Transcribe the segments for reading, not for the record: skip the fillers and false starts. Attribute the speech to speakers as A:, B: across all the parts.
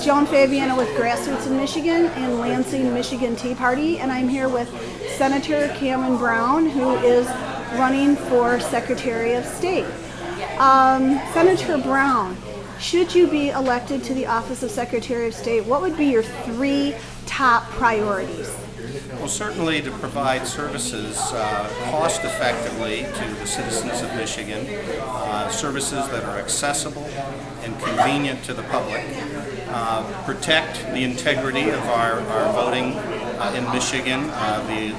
A: is Joan Fabiano with Grassroots in Michigan and Lansing, Michigan Tea Party, and I'm here with Senator Cameron Brown, who is running for Secretary of State. Senator Brown, should you be elected to the office of Secretary of State, what would be your 3 top priorities?
B: Well, certainly to provide services cost effectively to the citizens of Michigan, services that are accessible and convenient to the public, protect the integrity of our voting in Michigan,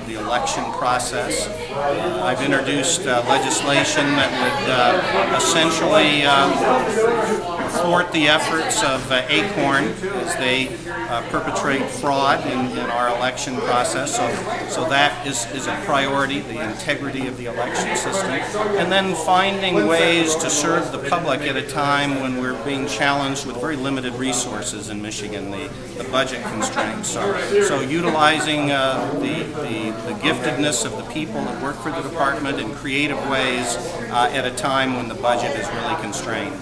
B: the election process. I've introduced legislation that would essentially thwart the efforts of ACORN as they perpetrate fraud in our election process. So that is a priority, the integrity of the election system. And then finding ways to serve the public at a time when we're being challenged with very limited resources in Michigan, the budget constraints. So utilizing the giftedness of the people that work for the department in creative ways at a time when the budget is really constrained.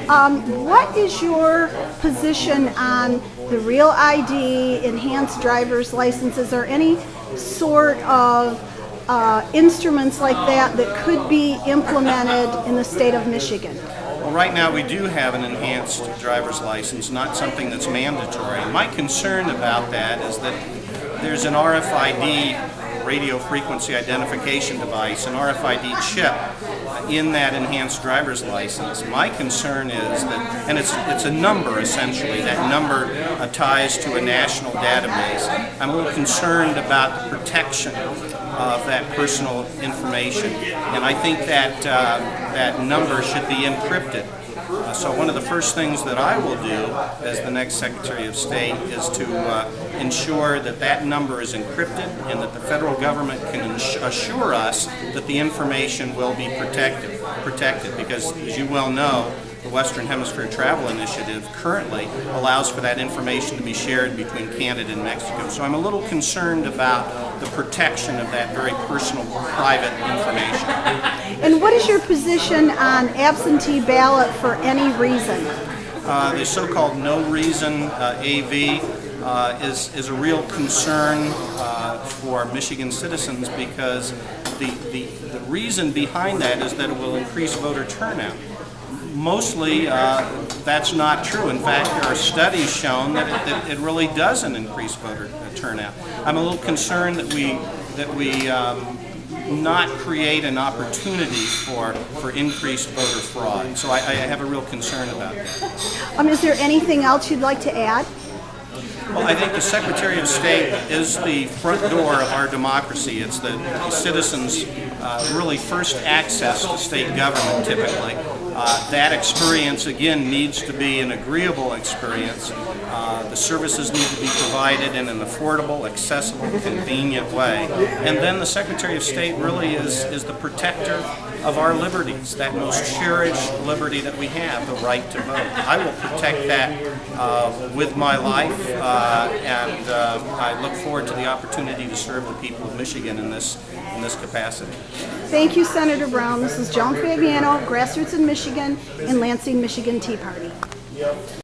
A: What is your position on the Real ID, enhanced driver's licenses, or any sort of instruments like that could be implemented in the state of Michigan?
B: Well, right now we do have an enhanced driver's license, not something that's mandatory. My concern about that is that there's an RFID, radio frequency identification device, an RFID chip in that enhanced driver's license. My concern is that, and it's a number essentially, that number ties to a national database. I'm a little concerned about the protection of that personal information, and I think that that number should be encrypted. So one of the first things that I will do as the next Secretary of State is to ensure that that number is encrypted and that the federal government can assure us that the information will be protected because, as you well know, the Western Hemisphere Travel Initiative currently allows for that information to be shared between Canada and Mexico. So I'm a little concerned about the protection of that very personal, private information.
A: And what is your position on absentee ballot for any reason?
B: The so-called no reason AV is a real concern for Michigan citizens because the reason behind that is that it will increase voter turnout. Mostly, that's not true. In fact, there are studies shown that it really doesn't increase voter turnout. I'm a little concerned that we not create an opportunity for increased voter fraud. So I have a real concern about that.
A: Is there anything else you'd like to add?
B: Well, I think the Secretary of State is the front door of our democracy. It's the citizens' really first access to state government, typically. That experience, again, needs to be an agreeable experience. The services need to be provided in an affordable, accessible, convenient way. And then the Secretary of State really is the protector of our liberties, that most cherished liberty that we have, the right to vote. I will protect that with my life, and I look forward to the opportunity to serve the people of Michigan in this capacity.
A: Thank you, Senator Brown. This is Joan Fabiano, Grassroots in Michigan and Lansing, Michigan Tea Party.